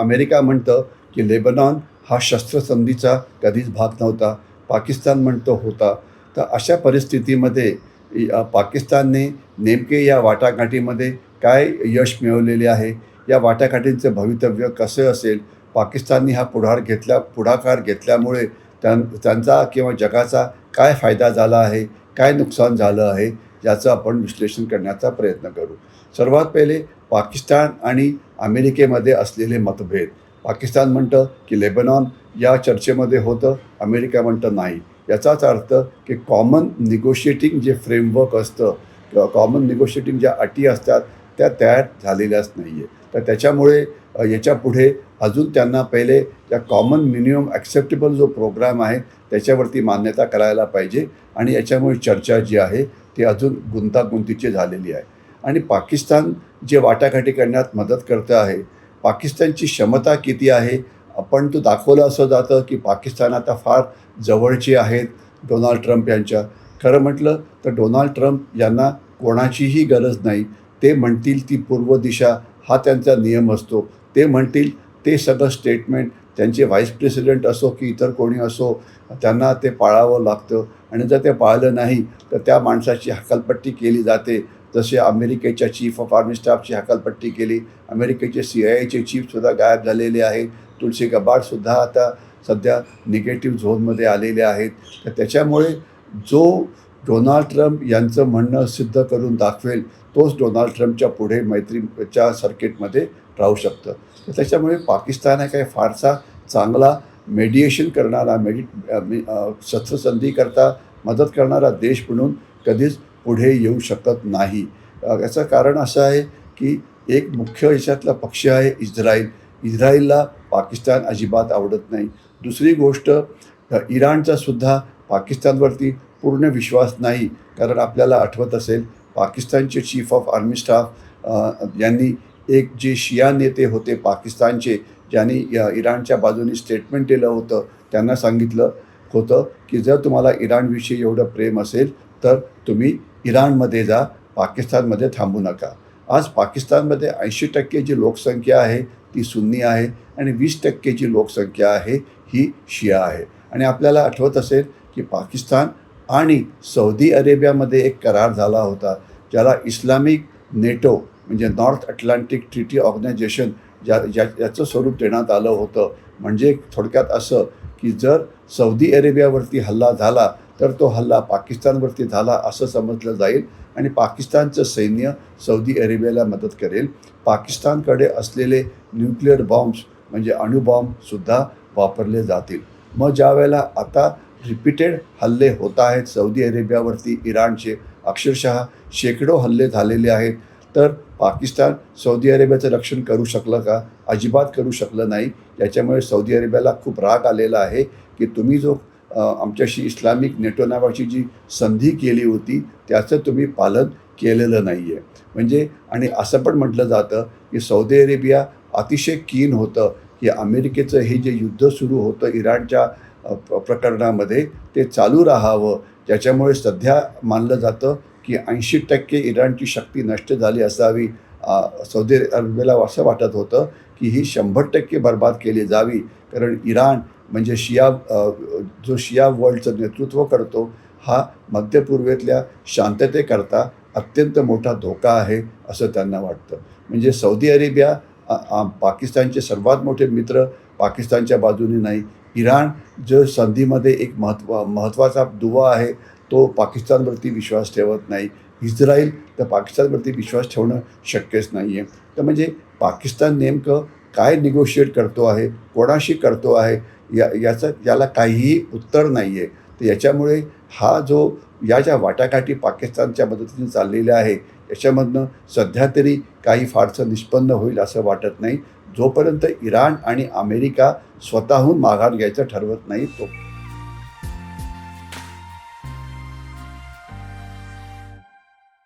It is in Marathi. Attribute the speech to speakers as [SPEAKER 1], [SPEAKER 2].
[SPEAKER 1] अमेरिका म्हणतं की लेबनॉन हा शस्त्रसंधीचा कधीच भाग नव्हता, पाकिस्तान म्हणतो होता. तर अशा परिस्थितीमध्ये पाकिस्तानने नेमके या वाटाघाटीमध्ये काय यश मिळवलेले आहे, या वाटाघाटींचं भवितव्य कसं असेल, पाकिस्तानने हा पुढाकार घेतल्यामुळे त्यांचा किंवा जगाचा काय फायदा झाला आहे, काय नुकसान झालं आहे, याचं आपण विश्लेषण करण्याचा प्रयत्न करू. सर्वात पहिले पाकिस्तान आणि अमेरिकेमध्ये असलेले मतभेद. पाकिस्तान म्हणतं की लेबनॉन या चर्चेमध्ये होतं, अमेरिका म्हणतं नाही. याचाच अर्थ की कॉमन निगोशिएटिंग जे फ्रेमवर्क असतं किंवा कॉमन निगोशिएटिंग ज्या अटी असतात त्या तयार झालेल्याच नाही आहे. तर त्याच्यामुळे याच्यापुढे अजून त्यांना पहिले त्या कॉमन मिनिमम ॲक्सेप्टेबल जो प्रोग्राम आहे त्याच्यावरती मान्यता करायला पाहिजे आणि याच्यामुळे चर्चा जी आहे ती अजून गुंतागुंतीची झालेली आहे. आणि पाकिस्तान जे वाटाघाटी करण्यात मदत करतं आहे, पाकिस्तानची क्षमता किती आहे, पण तो दाखवलं असं जातं की पाकिस्तान आता फार जवळचे आहेत डोनाल्ड ट्रम्प यांच्या. खरं म्हटलं तर डोनाल्ड ट्रम्प यांना कोणाचीही गरज नाही. ते म्हणतील ती पूर्व दिशा हा त्यांचा नियम असतो. ते म्हणतील ते सगळं स्टेटमेंट त्यांचे व्हाईस प्रेसिडेंट असो की इतर कोणी असो त्यांना ते पाळावं लागतं आणि जर ते पाळलं नाही तर त्या माणसाची हकालपट्टी केली जाते. जसे अमेरिकेच्या चीफ ऑफ आर्मी स्टाफची हकालपट्टी केली, अमेरिकेचे CIA चीफसुद्धा गायब झालेले आहेत, तुलसी गबार्डसुद्धा आता सध्या निगेटिव्ह झोनमध्ये आलेले आहेत. तर त्याच्यामुळे जो डोनाल्ड ट्रम्प यांचं म्हणणं सिद्ध करून दाखवेल तोच डोनाल्ड ट्रम्पच्या पुढे मैत्रीच्या सर्किटमध्ये राहू शकतं. तर त्याच्यामुळे पाकिस्तान हा काही फारसा चांगला मेडिएशन करणारा शस्त्रसंधीकरता मदत करणारा देश म्हणून कधीच पुढे येऊ शकत नाही. याचं कारण असं आहे की एक मुख्य याच्यातला पक्ष आहे इस्रायल. इस्रायलला पाकिस्तान अजिबात आवडत नाही. दुसरी गोष्ट इराणचासुद्धा पाकिस्तानवरती पूर्ण विश्वास नाही. कारण आपल्याला आठवत असेल पाकिस्तानचे चीफ ऑफ आर्मी स्टाफ यांनी एक जे शिया नेते होते पाकिस्तानचे, ज्यांनी इराणच्या बाजूने स्टेटमेंट दिलं होतं, त्यांना सांगितलं होतं की जर तुम्हाला इराणविषयी एवढं प्रेम असेल तर तुम्ही इराणमध्ये जा, पाकिस्तानमध्ये थांबू नका. आज पाकिस्तानमध्ये 80% जी लोकसंख्या आहे ती सुन्नी आहे आणि 20% जी लोकसंख्या आहे ही शिया आहे. आणि आपल्याला आठवत असेल की पाकिस्तान आणि सौदी अरेबियामध्ये एक करार झाला होता ज्याला इस्लामिक नेटो म्हणजे नॉर्थ अटलांटिक ट्रीटी ऑर्गनायझेशन याचं स्वरूप देण्यात आलं होतं. म्हणजे थोडक्यात असं की जर सौदी अरेबियावरती हल्ला झाला तर तो हल्ला पाकिस्तानवरती झाला असं समजलं जाईल आणि पाकिस्तानचं सैन्य सौदी अरेबियाला मदत करेल. पाकिस्तानकडे असलेले न्यूक्लिअर बॉम्ब्स म्हणजे अणुबॉम्बसुद्धा वापरले जातील. मग ज्या वेळेला आता रिपीटेड हल्ले होत आहेत सौदी अरेबियावरती इराणचे, अक्षरशः शेकडो हल्ले झालेले आहेत, तर पाकिस्तान सौदी अरेबियाचं रक्षण करू शकलं का? अजिबात करू शकलं नाही. याच्यामुळे सौदी अरेबियाला खूप राग आलेला आहे की तुम्ही जो आमच्याशी इस्लामिक नेटो नावाची जी संधी केली होती त्याचं तुम्ही पालन केलेलं नाही आहे. म्हणजे आणि असं पण म्हटलं जातं की सौदी अरेबिया अतिशय कीन होतं की अमेरिकेचं हे जे युद्ध सुरू होतं इराणच्या प्रकरणामध्ये ते चालू राहावं. ज्याच्यामुळे सध्या मानलं जातं की 80% इराणची शक्ती नष्ट झाली असावी. सौदी अरेबियाला असं वाटत होतं की ही 100% बर्बाद केली जावी. कारण इराण म्हणजे जो शिया वर्ल्डचं नेतृत्व करतो हा मध्य पूर्वेतल्या शांततेकरता अत्यंत मोठा धोका आहे असं त्यांना वाटतं. म्हणजे सौदी अरेबिया पाकिस्तानचे सर्वात मोठे मित्र पाकिस्तानच्या बाजूने नाही. इराण जो संधीमध्ये एक महत्त्वाचा दुवा आहे तो पाकिस्तानवरती विश्वास ठेवत नाही. इस्रायल तर पाकिस्तानवरती विश्वास ठेवणं शक्यच नाही आहे. तर म्हणजे पाकिस्तान नेमकं काय निगोशिएट करतो आहे, कोणाशी करतो आहे, याला काहीही उत्तर नाही आहे. तर याच्यामुळे या ज्या वाटाघाटी पाकिस्तानच्या मदतीने चाललेल्या आहे याच्यामधनं सध्या तरी काही फारसं निष्पन्न होईल असं वाटत नाही. जोपर्यंत इराण आणि अमेरिका स्वतःहून माघार घ्यायचं ठरवत नाही तो